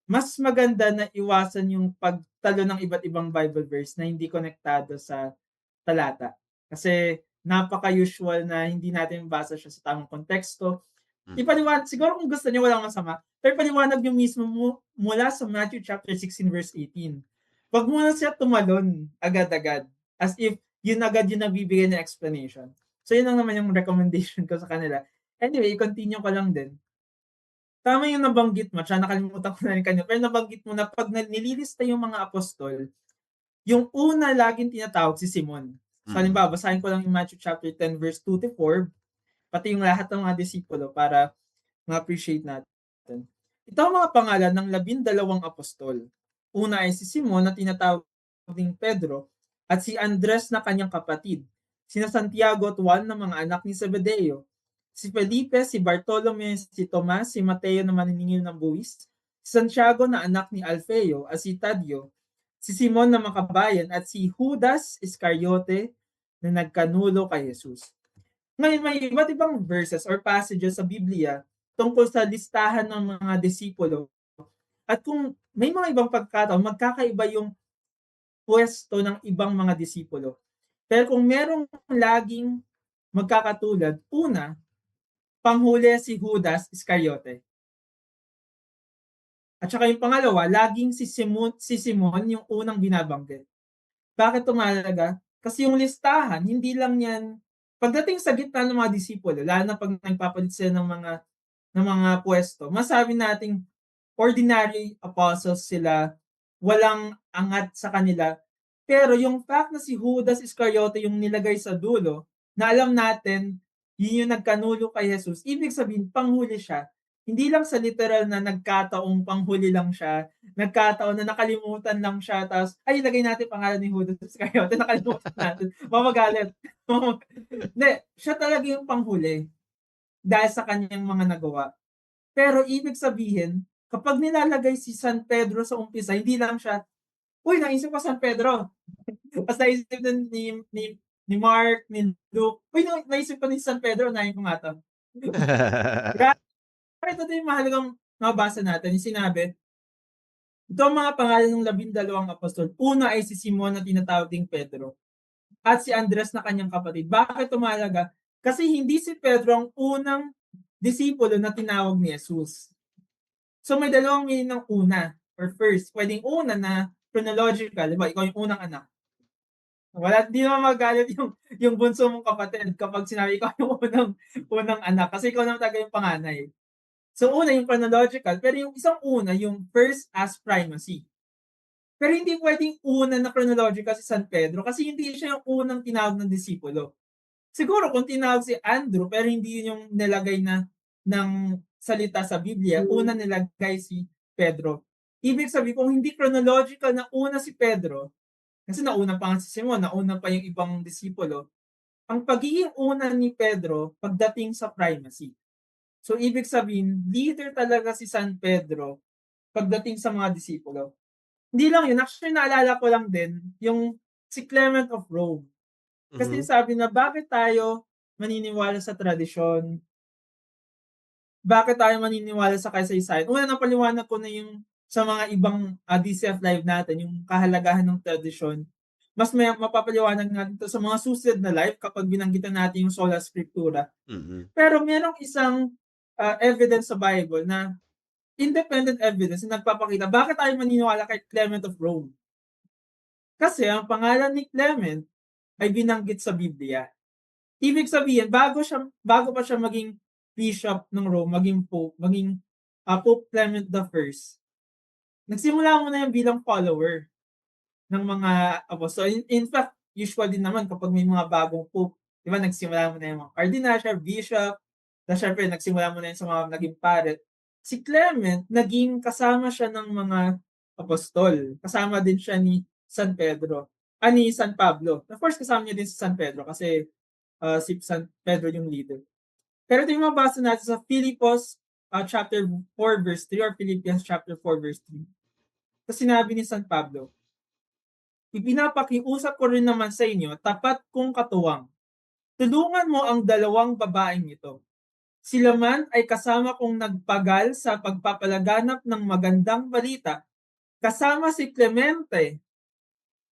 mas maganda na iwasan yung pagtalo ng iba't ibang Bible verse na hindi konektado sa talata. Kasi napaka-usual na hindi natin mabasa siya sa tamang konteksto. Mm. Ipaliwanag, siguro kung gusto niyo walang masama, pero ipaliwanag niyo mismo mula sa Matthew chapter 16 verse 18. Wag mo na siya tumalon agad-agad as if yun agad yung nabibigay na explanation. So yun lang naman yung recommendation ko sa kanila. Anyway, continue ko lang din. Tama yung nabanggit mo, tsaka nakalimutan ko na rin kanina, pero nabanggit mo na pag nililista yung mga apostol, yung una laging tinatawag si Simon. So Mm. halimbawa, basahin ko lang yung Matthew chapter 10 verse 2 to 4, pati yung lahat ng mga disipulo para ma-appreciate natin. Ito ang mga pangalan ng 12 apostol. Una ay si Simon na tinatawag ding Pedro at si Andres na kanyang kapatid. Sina Santiago at Juan na mga anak ni Zebedeo. Si Felipe, si Bartolome, si Tomas, si Mateo na maniningil ng buwis, si Santiago na anak ni Alfeo at si Tadio, si Simon na makabayan at si Judas Iscariote na nagkanulo kay Jesus. Ngayon, may iba't ibang verses or passages sa Biblia tungkol sa listahan ng mga disipulo. At kung may mga ibang pagkataon, magkakaiba yung pwesto ng ibang mga disipulo. Pero kung merong laging magkakatulad, una, panghuli si Judas Iscariote. At saka yung pangalawa, laging si Simon yung unang binabanggit. Bakit tumalaga? Kasi yung listahan, hindi lang yan, pagdating sa gitna ng mga disipulo, lalo na pag nagpapalit sila ng mga pwesto, masabi nating ordinary apostles sila, walang angat sa kanila. Pero yung fact na si Judas Iscariote yung nilagay sa dulo, na alam natin, yun yung nagkanulo kay Jesus, ibig sabihin, panghuli siya. Hindi lang sa literal na nagkataong panghuli lang siya, nagkataon na nakalimutan lang siya, tapos, ay, ilagay natin pangalan ni Judas Iscariote, nakalimutan natin, mamagalit. Hindi, siya talaga yung panghuli dahil sa kanyang mga nagawa. Pero ibig sabihin, kapag nilalagay si San Pedro sa umpisa, hindi lang siya, uy, naisip ko San Pedro. Tapos naisip din ni Mark, ni Luke, uy, naisip ko ni San Pedro, nahin ko nga to. Kaya ito din yung mahalagang nabasa natin, yung sinabi, ito ang mga pangalan ng 12 apostol. Una ay si Simon na tinatawag ding Pedro at si Andres na kanyang kapatid. Bakit tumalaga? Kasi hindi si Pedro ang unang disipulo na tinawag ni Jesus. So may dalawang meaning ng una or first. Pwedeng una na chronological, diba? Ikaw yung unang anak. Wala, di naman magalit yung bunso mong kapatid kapag sinabi ikaw yung unang anak kasi ikaw naman talaga yung panganay. So una yung chronological, pero yung isang una, yung first as primacy. Pero hindi pwedeng una na chronological si San Pedro kasi hindi siya yung unang tinawag ng disipulo. Siguro kung tinawag si Andrew pero hindi yun yung nilagay na ng salita sa Biblia, una nilagay si Pedro. Ibig sabihin kung hindi chronological na una si Pedro, kasi nauna pa nga si Simon, nauna pa yung ibang disipulo, ang pagiging una ni Pedro pagdating sa primacy. So ibig sabihin, leader talaga si San Pedro pagdating sa mga disipulo. Hindi lang yun, actually naalala ko lang din yung si Clement of Rome. Kasi Mhm. sabi na bakit tayo maniniwala sa tradisyon, bakit tayo maniniwala sa kasaysayan. Una napaliwanag ko na yung sa mga ibang DCF live natin, yung kahalagahan ng tradisyon. Mas may mapapaliwanag natin to sa mga susunod na live kapag binanggitan natin yung sola scriptura. Mm. Pero merong isang evidence sa Bible na independent evidence na nagpapakita bakit tayo maniniwala kay Clement of Rome. Kasi ang pangalan ni Clement ay binanggit sa Biblia. Ibig sabihin, bago pa siya maging bishop ng Rome, maging pope, maging Pope Clement the First, nagsimula muna yung bilang follower ng mga apostol. In fact, usual din naman kapag may mga bagong pope, di ba, nagsimula muna yung mga cardinal, bishop, na syempre nagsimula muna yung sa mga naging paret. Si Clement, naging kasama siya ng mga apostol. Kasama din siya ni San Pedro. Ni San Pablo. Of course, kasama niya din si San Pedro kasi si San Pedro yung leader. Pero ito yung mabasa natin sa Philipos chapter 4 verse 3 or Philippians chapter 4 verse 3. So sinabi ni San Pablo, ipinapakiusap ko rin naman sa inyo, tapat kong katuwang. Tulungan mo ang dalawang babaeng ito. Sila man ay kasama kong nagpagal sa pagpapalaganap ng magandang balita, kasama si Clemente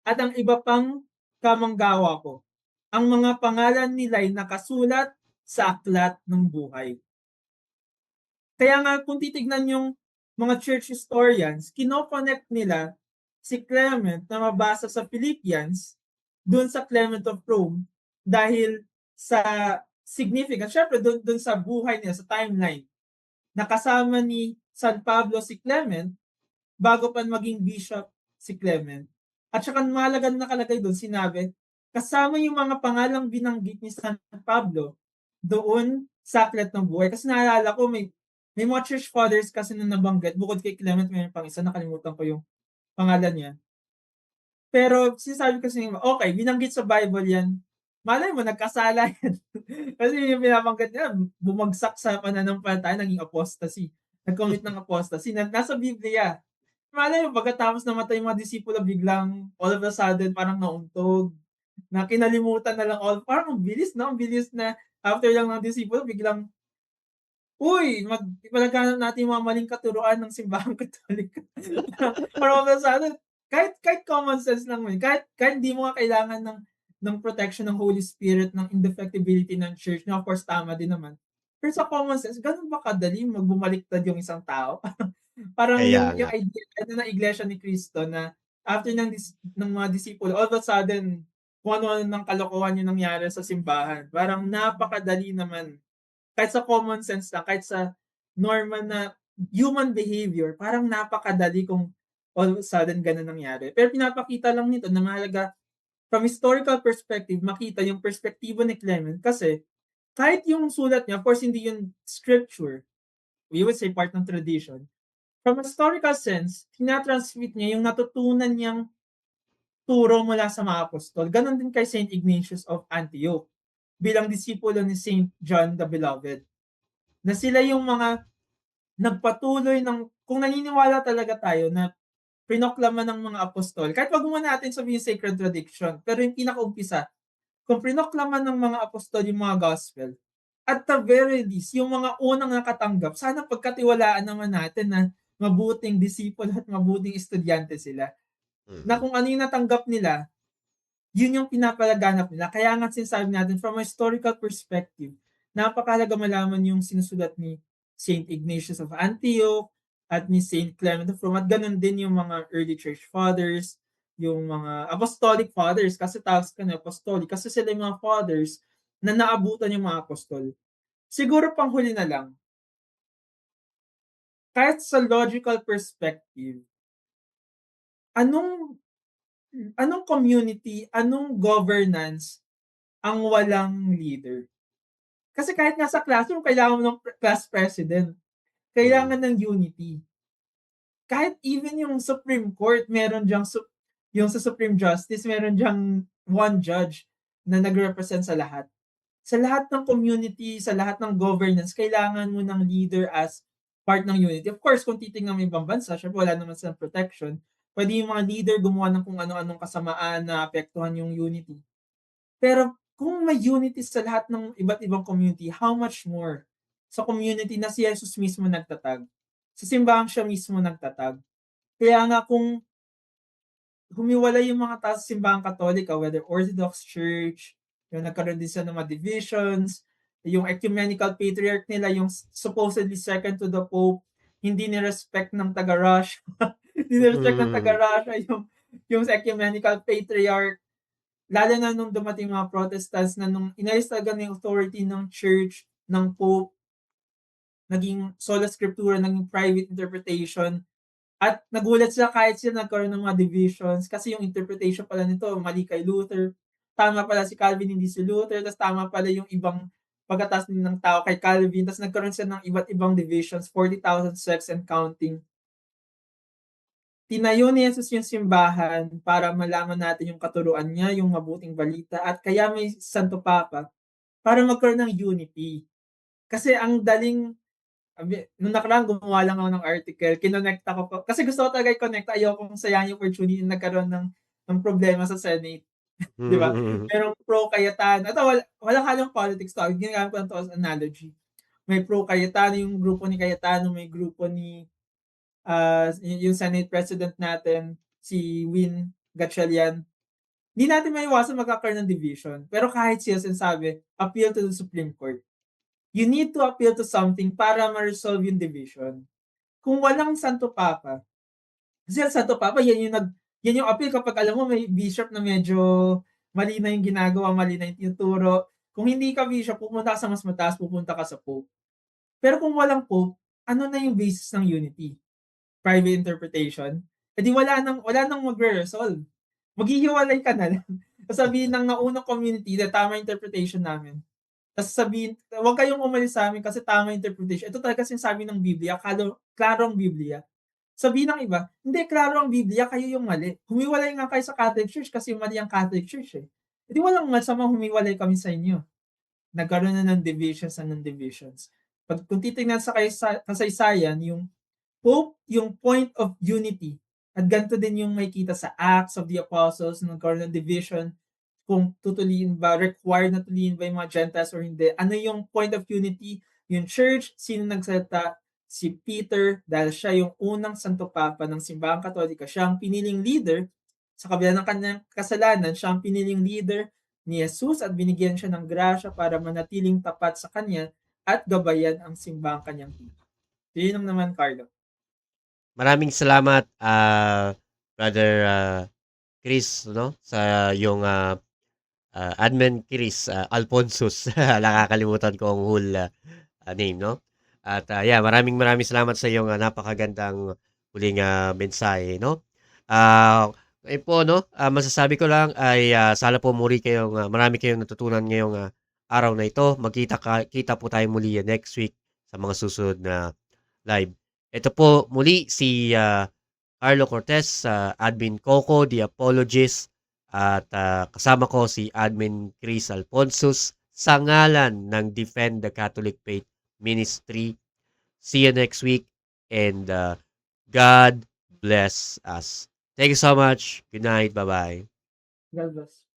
at ang iba pang kamanggawa ko. Ang mga pangalan nila ay nakasulat sa aklat ng buhay. Kaya nga kung titignan yung mga church historians, kinoconnect nila si Clement na mabasa sa Philippians doon sa Clement of Rome dahil sa significance, syempre doon sa buhay niya, sa timeline, nakasama ni San Pablo si Clement bago pa maging bishop si Clement. At saka mahalaga na nakalagay doon, sinabi, kasama yung mga pangalang binanggit ni San Pablo doon sa aklat ng buhay. Kasi naalala ko, may mga church fathers kasi na nabanggit, bukod kay Clement, may pang isa, nakalimutan ko yung pangalan niya. Pero sinasabi kasi, okay, binanggit sa Bible yan, malay mo, nagkasala yan. Kasi yung binabanggit niya, bumagsak sa pananampalataya, naging apostasy. Nag-commit ng apostasy. Nasa Biblia. Malay mo, pagkatapos namatay yung mga disipulo, biglang all of a sudden parang nauntog. Na kinalimutan na lang parang ang bilis, no? Ang bilis na after lang ng disipulo, biglang, uy, ipalaganap natin yung mga maling katuruan ng simbahang Katolika. Parang all of a sudden, kahit common sense lang mo, kahit hindi mo nga kailangan ng protection ng Holy Spirit, ng indefectibility ng church, na of course tama din naman. Pero sa common sense, ganun ba kadali magbumaliktad yung isang tao? Parang Kaya yung nga. idea ng Iglesia ni Cristo na after ng mga disipulo, all of a sudden, kung ano ng kalokohan yung nangyari sa simbahan. Parang napakadali naman. Kahit sa common sense lang, kahit sa normal na human behavior, parang napakadali kung all of a sudden ganun nangyari. Pero pinapakita lang nito na mahalaga from historical perspective, makita yung perspektibo ni Clement kasi kahit yung sulat niya, of course hindi yung scripture, we would say part ng tradition. From a historical sense, tinatransmit niya yung natutunan niyang turo mula sa mga apostol. Ganon din kay Saint Ignatius of Antioch bilang disipulo ni Saint John the Beloved. Na sila yung mga nagpatuloy kung naniniwala talaga tayo na prinoklama ng mga apostol, kahit wag muna natin sabihin sacred tradition, pero yung pinakaumpisa, kung prinoklama ng mga apostol yung mga gospel, at the very least, yung mga unang nakatanggap, sana pagkatiwalaan naman natin na mabuting disipulo at mabuting estudyante sila. Na kung ano yung natanggap nila, yun yung pinapalaganap nila. Kaya nga sinasabi natin, from a historical perspective, napakahalaga malaman yung sinusulat ni Saint Ignatius of Antioch at ni Saint Clement of Rome. At ganun din yung mga early church fathers, yung mga apostolic fathers, kasi tawag ka na apostolic, kasi sila yung mga fathers na naabutan yung mga apostol. Siguro panghuli na lang, kahit sa logical perspective, anong anong community, anong governance ang walang leader? Kasi kahit nga sa classroom, kailangan mo ng class president. Kailangan ng unity. Kahit even yung Supreme Court, meron diyang yung sa Supreme Justice, meron diyang one judge na nag-represent sa lahat. Sa lahat ng community, sa lahat ng governance, kailangan mo ng leader as part ng unity. Of course, kung titingnan mo ibang bansa, syempre wala naman silang protection. Pwede yung mga leader gumawa ng kung ano-anong kasamaan na apektuhan yung unity. Pero kung may unity sa lahat ng iba't ibang community, how much more sa community na si Jesus mismo nagtatag? Sa simbahan siya mismo nagtatag. Kaya nga kung humiwalay yung mga tao sa simbahang Katolika, whether Orthodox Church, yung nagkaroon din sa mga divisions, yung ecumenical patriarch nila, yung supposedly second to the Pope, hindi ni-respect ng taga-Russia, hindi ni-respect ng taga-Russia yung ecumenical patriarch, lalo na nung dumating mga Protestants na nung inalis talaga ng authority ng Church, ng Pope, naging sola scriptura, naging private interpretation, at nagulat sila kahit sila nagkaroon ng mga divisions kasi yung interpretation pala nito, mali kay Luther. Tama pala si Calvin, hindi si Luther. Tapos tama pala yung ibang pagkatas ng tao kay Calvin. Tapos nagkaroon sila ng iba't ibang divisions, 40,000 sects and counting. Tinayo ni Jesus yung simbahan para malaman natin yung katuruan niya, yung mabuting balita. At kaya may Santo Papa para magkaroon ng unity. Kasi ang daling nung nakaraan gumawa lang ako ng article, kinonekta ko pa kasi gusto ko talaga i-connect, ayokong sayangin yung opportunity na nagkaroon ng problema sa Senate, 'di ba? Merong pro Cayetano, ito walang halong politics 'to, ginagamit ko lang 'to as analogy. May pro Cayetano, yung grupo ni Cayetano, may grupo ni yung Senate President natin, si Win Gatchalian. Hindi natin maiwasan magkakaroon ng division. Pero kahit siya sinasabi, appeal to the Supreme Court. You need to appeal to something para ma-resolve yung division. Kung walang Santo Papa, kasi ang Santo Papa, yan yung appeal kapag alam mo may bishop na medyo mali na yung ginagawa, mali na yung tinuturo. Kung hindi ka bishop, pupunta ka sa mas mataas, pupunta ka sa Pope. Pero kung walang Pope, ano na yung basis ng unity? Private interpretation? Eh di wala nang magre-resolve. Maghihiwalay ka na lang. Sasabihin ng naunang community na tama interpretation namin. Tapos sabihin, huwag kayong umalis sa amin kasi tama interpretation. Ito talaga sinasabi ng Biblia, klaro ang Biblia. Sabihin ng iba, hindi, klaro ang Biblia, kayo yung mali. Humiwalay nga kayo sa Catholic Church kasi mali ang Catholic Church eh. Hindi walang masama humiwalay kami sa inyo. Nagkaroon na ng divisions and ng divisions. Kung titingnan sa kasaysayan, yung Pope, yung point of unity. At ganito din yung makita sa Acts of the Apostles, nagkaroon ng division, kung tutuliin ba, required na tuliin ba yung mga Gentiles or hindi. Ano yung point of unity? Yung church, sino nagsalita? Si Peter, dahil siya yung unang Santo Papa ng Simbahang Katolika. Siya ang piniling leader, sa kabila ng kanyang kasalanan, siya ang piniling leader ni Jesus at binigyan siya ng grasya para manatiling tapat sa kanya at gabayan ang simbahang kanyang tipan. Yun naman, Carlo. Maraming salamat, Brother Chris, no? Sa yung admin Chris Alfonsus. Nakakalimutan ko ang whole name, no? At yeah, maraming maraming salamat sa iyong napakagandang huling mensahe, no? Po, no? Masasabi ko lang ay sana po marami kayong natutunan ngayong araw na ito. Kita po tayo muli next week sa mga susunod na live. Ito po muli si Carlo Cortez, Admin Coco, The Apologist, at kasama ko si Admin Chris Alfonsus sa ngalan ng Defend the Catholic Faith Ministry. See you next week and God bless us. Thank you so much. Good night. Bye-bye. God bless.